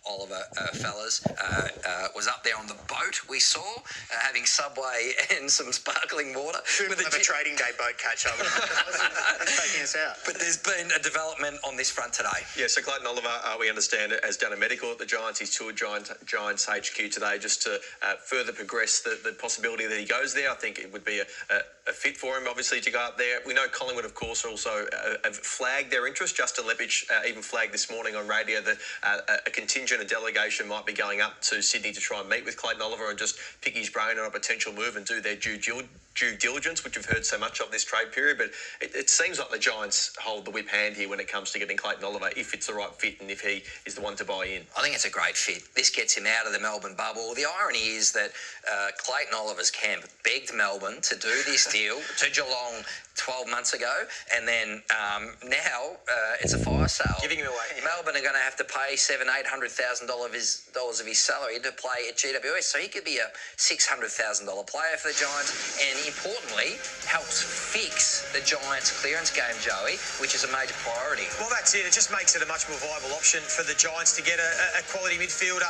Oliver, fellas, was up there on the boat we saw, having Subway and some sparkling water. With a trading day boat catch-up. That's taking us out. But there's been a development on this front today. Yeah, so Clayton Oliver, we understand, has done a medical at the Giants. He's toured Giants HQ today just to further progress the possibility that he goes there. I think it would be a fit for him, obviously, to go up there. We know Collingwood, of course, also have flagged their interest. Justin Lepich even flagged this morning on radio that a contingent, a delegation might be going up to Sydney to try and meet with Clayton Oliver and just pick his brain on a potential move and do their due diligence, which we've heard so much of this trade period. But it seems like the Giants hold the whip hand here when it comes to getting Clayton Oliver, if it's the right fit and if he is the one to buy in. I think it's a great fit. This gets him out of the Melbourne bubble. The irony is that Clayton Oliver's camp begged Melbourne to do this deal to Geelong 12 months ago, and then now it's a fire sale. Giving him away. Melbourne are going to have to pay $700,000 of his salary to play at GWS, so he could be a $600,000 player for the Giants, and importantly, helps fix the Giants' clearance game, Joey, which is a major priority. Well, that's it. It just makes it a much more viable option for the Giants to get a quality midfielder,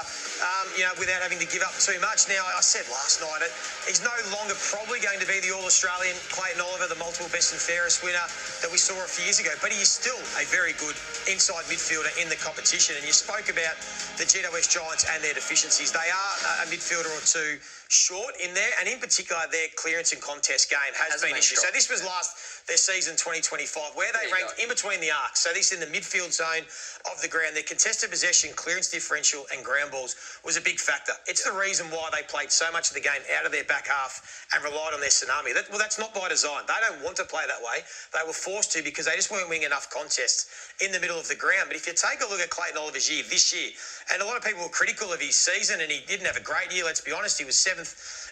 without having to give up too much. Now, I said last night, he's no longer probably going to be the All-Australian Clayton Oliver, the multiple best and fairest winner that we saw a few years ago, but he is still a very good inside midfielder in the competition. And you spoke about the GWS Giants and their deficiencies. They are a midfielder or two short in there, and in particular their clearance and contest game has been an issue. So this was their season 2025, where they ranked in between the arcs. So this in the midfield zone of the ground. Their contested possession, clearance differential and ground balls was a big factor. It's the reason why they played so much of the game out of their back half and relied on their tsunami. That's not by design. They don't want to play that way. They were forced to because they just weren't winning enough contests in the middle of the ground. But if you take a look at Clayton Oliver's year this year, and a lot of people were critical of his season, and he didn't have a great year, let's be honest. He was 7th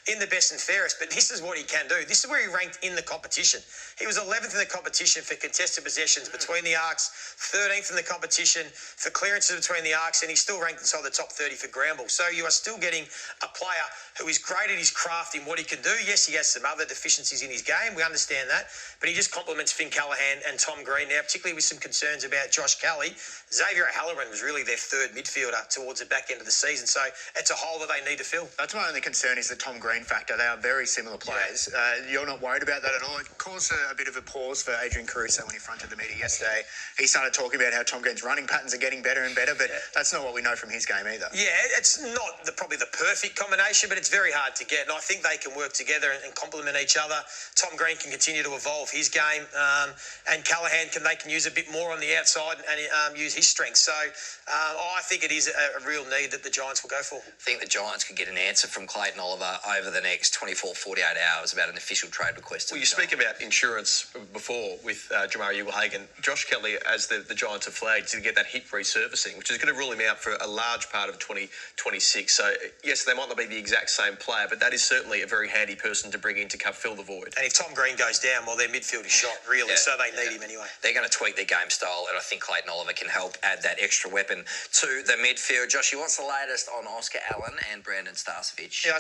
in the best and fairest, but this is what he can do. This is where he ranked in the competition. He was 11th in the competition for contested possessions between the arcs, 13th in the competition for clearances between the arcs, and he's still ranked inside the top 30 for ground ball. So you are still getting a player who is great at his craft in what he can do. Yes, he has some other deficiencies in his game. We understand that, but he just complements Finn Callaghan and Tom Green now, particularly with some concerns about Josh Kelly. Xavier O'Halloran was really their third midfielder towards the back end of the season, so it's a hole that they need to fill. That's my only concern is the Tom Green factor. They are very similar players. You're not worried about that at all. It caused a bit of a pause for Adrian Caruso when he fronted the media yesterday. He started talking about how Tom Green's running patterns are getting better and better, but that's not what we know from his game either. Yeah, it's not probably the perfect combination, but it's very hard to get, and I think they can work together and complement each other. Tom Green can continue to evolve his game, and Callaghan they can use a bit more on the outside and use his strengths. So I think it is a real need that the Giants will go for. I think the Giants could get an answer from Clayton Oliver over the next 24, 48 hours about an official trade request. Well, you speak about insurance before with Jamari Ugle-Hagan. Josh Kelly, as the Giants have flagged, to get that hip resurfacing, which is going to rule him out for a large part of 2026. So, yes, they might not be the exact same player, but that is certainly a very handy person to bring in to fill the void. And if Tom Green goes down, well, their midfield is shot, really, so they need him anyway. They're going to tweak their game style, and I think Clayton Oliver can help add that extra weapon to the midfield. Josh, what's the latest on Oscar Allen and Brandon Starcevich? Yeah,